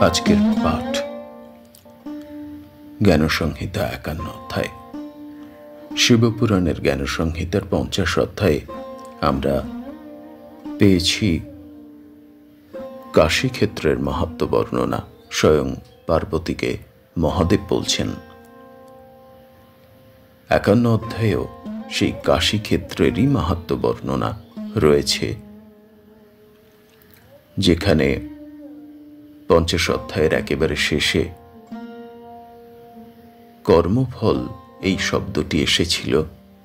আজকের পাঠ জ্ঞানসংহিতা ৫১ অধ্যায়। শিবপুরাণের জ্ঞানসংহিতার ৫০ অধ্যায়ে আমরা পেয়েছি কাশীক্ষেত্রের মাহাত্ম্য বর্ণনা। স্বয়ং পার্বতীকে মহাদেব বলছেন। ৫১ অধ্যায়েও সেই কাশীক্ষেত্রেরই মাহাত্ম্য বর্ণনা রয়েছে, যেখানে ৫০ অধ্যায়ের একেবারে শেষে কর্মফল এই শব্দটি এসেছিল,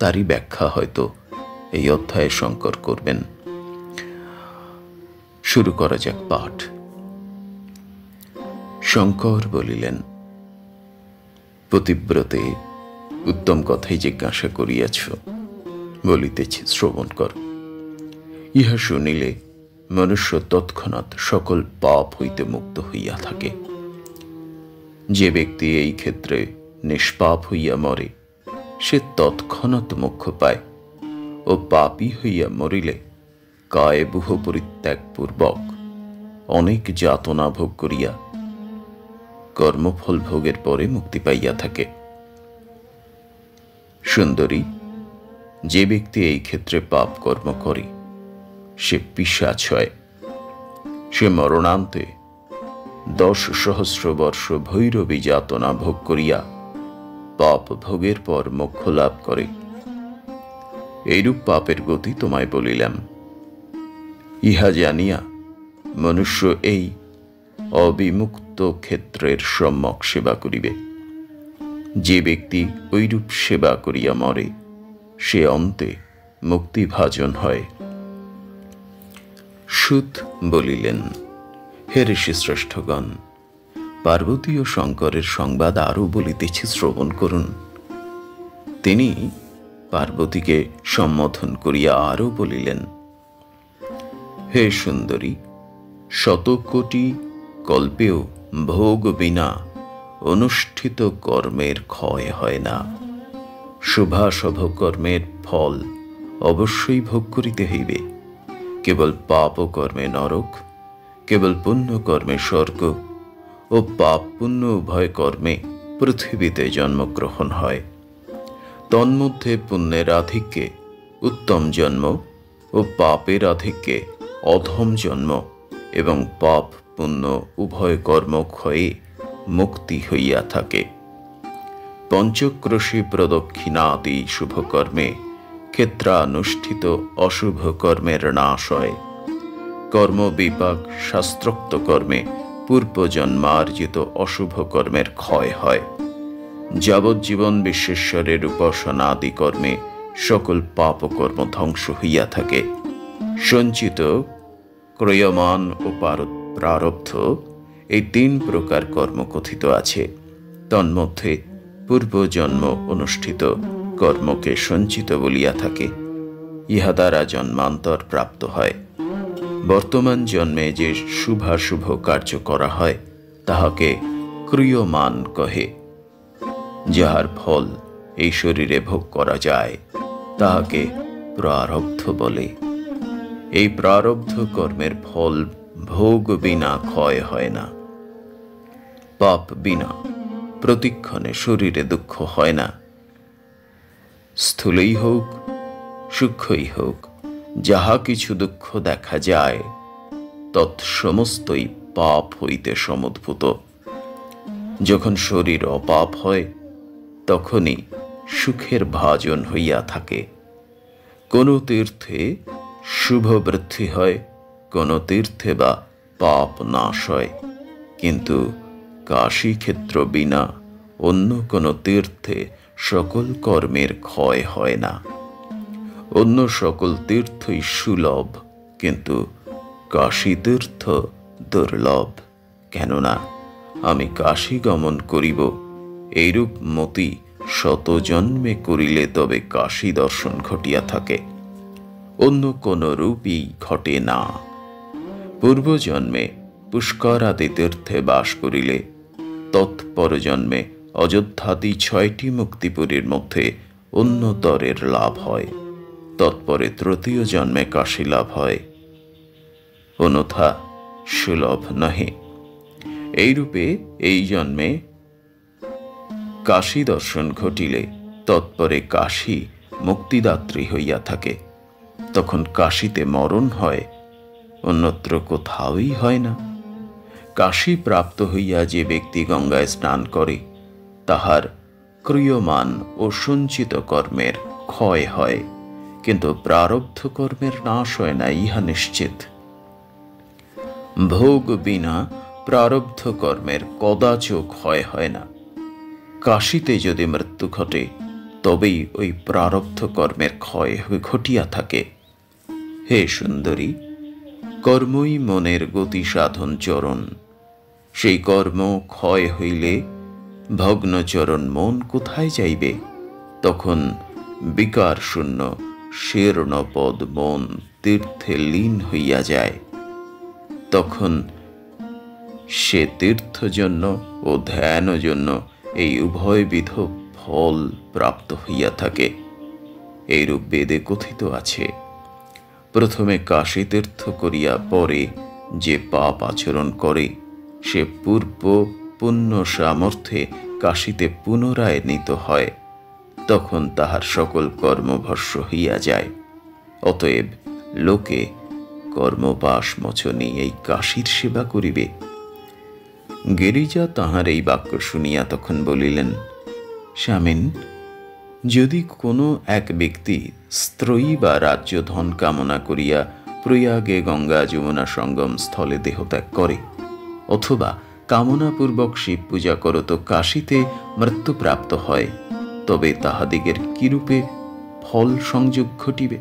তারই ব্যাখ্যা হয়তো এই অধ্যায়ে শঙ্কর করবেন। শুরু করা যাক পাঠ। শঙ্কর বলিলেন, পতিব্রতে উত্তম কথাই জিজ্ঞাসা করিয়াছ, বলিতেছি শ্রবণ কর। ইহা শুনিলে মনুষ্য তৎক্ষণাৎ সকল পাপ হইতে মুক্ত হইয়া থাকে। যে ব্যক্তি এই ক্ষেত্রে নিষ্পাপ হইয়া মরে, সে তৎক্ষণাৎ মোক্ষ পায় ও পাপী হইয়া মরিলে কায়ে বুহ পরিত্যাগপূর্বক অনেক যাতনা ভোগ করিয়া কর্মফল ভোগের পরে মুক্তি পাইয়া থাকে। সুন্দরী, যে ব্যক্তি এই ক্ষেত্রে পাপ কর্ম করে, সে পিশাচ হয়। সে মরণান্তে ১০,০০০ বর্ষ ভৈরবী যাতনা ভোগ করিয়া পাপ ভোগের পর মোক্ষ লাভ করে। এইরূপ পাপের গতি তোমায় বলিলাম। ইহা জানিয়া মনুষ্য এই অবিমুক্ত ক্ষেত্রের সম্যক সেবা করিবে। যে ব্যক্তি ঐরূপ সেবা করিয়া মরে, সে অন্তে মুক্তিভাজন হয়। সুত বলিলেন, হে ঋষি শ্রেষ্ঠগণ, পার্বতী ও শঙ্করের সংবাদ আরও বলিতেছি, শ্রবণ করুন। তিনি পার্বতীকে সম্বোধন করিয়া আরও বলিলেন, হে সুন্দরী, শতকোটি কল্পেও ভোগ বিনা অনুষ্ঠিত কর্মের ক্ষয় হয় না। শুভাশুভ কর্মের ফল অবশ্যই ভোগ করিতে হইবে। কেবল পাপ কর্মে নরক, কেবল পুণ্য কর্মে স্বর্গ ও পাপ পুণ্য উভয় কর্মে পৃথিবীতে জন্মগ্রহণ হয়। তন্মধ্যে পুণ্যের আধিক্যে উত্তম জন্ম ও পাপের আধিক্যে অধম জন্ম এবং পাপ পুণ্য উভয় কর্মক্ষয়ে মুক্তি হইয়া থাকে। পঞ্চক্রোশী প্রদক্ষিণাদি শুভকর্মে ক্ষেত্রানুষ্ঠিত অশুভ কর্মের নাশ হয়। কর্মবিপাক শাস্ত্রোক্ত কর্মে পূর্বজন্মার্জিত অশুভ কর্মের ক্ষয় হয়। যাবজ্জীবন বিশ্বেশ্বরের উপাসনাদি কর্মে সকল পাপকর্ম ধ্বংস হইয়া থাকে। সঞ্চিত, ক্রয়মান ও প্রারব্ধ এই ৩ প্রকার কর্ম কথিত আছে। তন্মধ্যে পূর্বজন্ম অনুষ্ঠিত কর্মকে সঞ্চিত বলিয়া থাকে। ইহা দ্বারা জন্মান্তর প্রাপ্ত হয়। বর্তমান জন্মে যে শুভাশুভ কার্য করা হয়, তাহাকে ক্রিয়মান কহে। যাহার ফল এই শরীরে ভোগ করা যায়, তাহাকে প্রারব্ধ বলে। এই প্রারব্ধ কর্মের ফল ভোগ বিনা ক্ষয় হয় না। পাপ বিনা প্রতিক্ষণে শরীরে দুঃখ হয় না। স্থূলই হোক সূক্ষ্মই হোক, যাহা কিছু দুঃখ দেখা যায়, তৎসমস্তই পাপ হইতে সমুদ্ভূত। যখন শরীর অপাপ হয়, তখনই সুখের ভাজন হইয়া থাকে। কোন তীর্থে শুভ বৃদ্ধি হয়, কোন তীর্থে বা পাপ নাশ হয়, কিন্তু কাশীক্ষেত্র বিনা অন্য কোন তীর্থে সকল কর্মের ক্ষয় হয় না। অন্য সকল তীর্থই সুলভ, কিন্তু কাশী তীর্থ দুর্লভ। কেননা আমি কাশী গমন করিব, এইরূপ মতি শত জন্মে করিলে তবে কাশী দর্শন ঘটিয়া থাকে। অন্য কোন রূপই ঘটে না। পূর্বজন্মে পুষ্কর আদি তীর্থে বাস করিলে তৎপর জন্মে অযোধ্যাদি ৬টি মুক্তিপুরীর মধ্যে অন্যতরের লাভ হয়। তৎপরে তৃতীয় জন্মে কাশী লাভ হয়, অন্যথা সুলভ নহে। এইরূপে এই জন্মে কাশী দর্শন ঘটিলে তৎপরে কাশী মুক্তিদাত্রী হইয়া থাকে। তখন কাশীতে মরণ হয়, অন্যত্র কোথাওই হয় না। কাশী প্রাপ্ত হইয়া যে ব্যক্তি গঙ্গায় স্নান করে, তাহার ক্রিয়মান ও সঞ্চিত কর্মের ক্ষয় হয়, কিন্তু প্রারব্ধ কর্মের নাশ হয় না, ইহা নিশ্চিত। ভোগ বিনা প্রারব্ধ কর্মের কদাচ ক্ষয় হয় না। কাশীতে যদি মৃত্যু ঘটে, তবেই ওই প্রারব্ধ কর্মের ক্ষয় ঘটিয়া থাকে। হে সুন্দরী, কর্মই মনের গতি সাধন চরণ। সেই কর্ম ক্ষয় হইলে ভগ্নচরণ মন কোথায় যাইবে? তখন বিকার শূন্য শীর্ণপদ মন তীর্থে লীন হইয়া যায়। তখন সে তীর্থজন্য ও ধ্যানজন্য এই উভয়বিধ ফল প্রাপ্ত হইয়া থাকে। এইরূপ বেদে কথিত আছে। প্রথমে কাশী তীর্থ করিয়া পরে যে পাপ আচরণ করে, সে পূর্ব পুণ্য সামর্থ্যে কাশীতে পুনরায় নীত হয়। তখন তাহার সকল কর্মভস্য হইয়া যায়। অতএব লোকে কর্মপাশ মোচনী এই কাশীর সেবা করিবে। গিরিজা তাহার এই বাক্য শুনিয়া তখন বলিলেন, স্বামীন, যদি কোনো এক ব্যক্তি স্ত্রী বা রাজ্য ধন কামনা করিয়া প্রয়াগে গঙ্গা যমুনা সঙ্গম স্থলে দেহত্যাগ করে, অথবা কামনাপূর্বক শিব পূজা করত কাশীতে মৃত্যুপ্রাপ্ত হয়, তবে তাহাদিগের কিরূপে ফল সংযোগ ঘটিবে?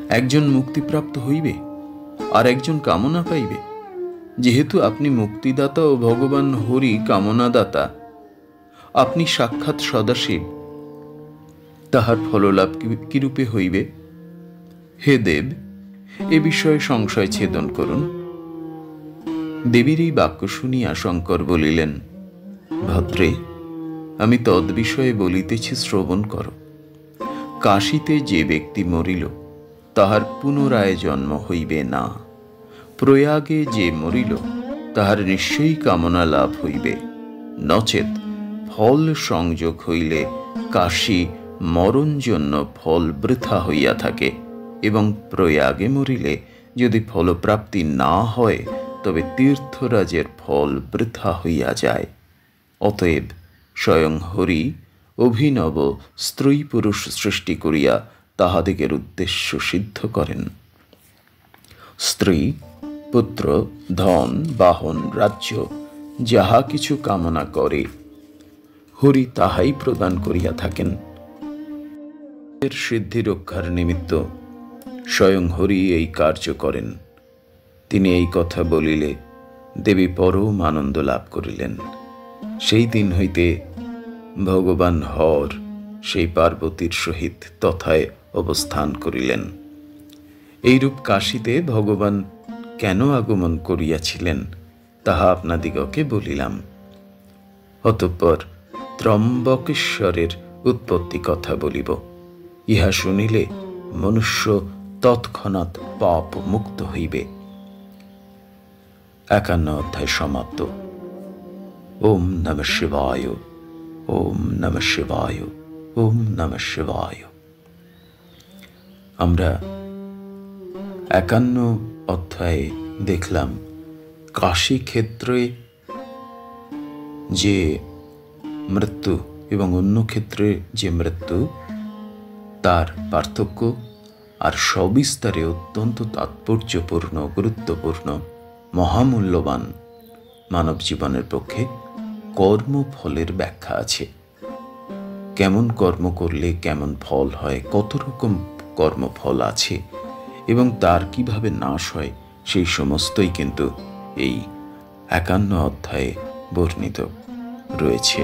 একজন মুক্তিপ্রাপ্ত হইবে, আর একজন কামনা পাইবে। যেহেতু আপনি মুক্তিদাতা ও ভগবান হরি কামনাদাতা, আপনি সাক্ষাৎ সদাশিব, তাহার ফললাভ কিরূপে হইবে? হে দেব, এ বিষয়ে সংশয় ছেদন করুন। দেবীর এই বাক্য শুনিয়া শঙ্কর বলিলেন, ভদ্রে, আমি তদ্বিষয়ে বলিতেছি, শ্রবণ কর। কাশীতে যে ব্যক্তি মরিল, তাহার পুনরায় জন্ম হইবে না। প্রয়াগে যে মরিল, তাহার নিশ্চয়ই কামনা লাভ হইবে। নচেত ফল সংযোগ হইলে কাশী মরণ জন্য ফল বৃথা হইয়া থাকে, এবং প্রয়াগে মরিলে যদি ফলপ্রাপ্তি না হয়, তবে তীর্থরাজের ফল বৃথা হইয়া যায়। অতএব স্বয়ং হরি অভিনব স্ত্রী পুরুষ সৃষ্টি করিয়া তাহাদিগের উদ্দেশ্য সিদ্ধ করেন। স্ত্রী, পুত্র, ধন, বাহন, রাজ্য যাহা কিছু কামনা করে, হরি তাহাই প্রদান করিয়া থাকেন। এর সিদ্ধি রক্ষার নিমিত্ত স্বয়ং হরি এই কার্য করেন। তিনি এই কথা বলিলে দেবী পরম আনন্দ লাভ করিলেন। সেই দিন হইতে ভগবান হর সেই পার্বতীর সহিত তথায় অবস্থান করিলেন। এইরূপ কাশীতে ভগবান কেন আগমন করিয়াছিলেন, তাহা আপনাদিগকে বলিলাম। অতঃপর ত্রম্বকেশ্বরের উৎপত্তি কথা বলিব। ইহা শুনিলে মনুষ্য তৎক্ষণাৎ পাপ মুক্ত হইবে। 51 অধ্যায় সমাপ্ত। ওম নমঃ শিবায়, ওম নমঃ শিবায়, ওম নমঃ শিবায়। আমরা 51 অধ্যায়ে দেখলাম কাশী ক্ষেত্রে যে মৃত্যু এবং অন্য ক্ষেত্রে যে মৃত্যু, তার পার্থক্য, আর সবিস্তারে অত্যন্ত তাৎপর্যপূর্ণ, গুরুত্বপূর্ণ, মহামূল্যবান মানব জীবনের পক্ষে কর্মফলের ব্যাখ্যা আছে। কেমন কর্ম করলে কেমন ফল হয়, কত রকম কর্মফল আছে এবং তার কিভাবে নাশ হয়, সেই সমস্তই কিন্তু এই 51 অধ্যায়ে বর্ণিত রয়েছে।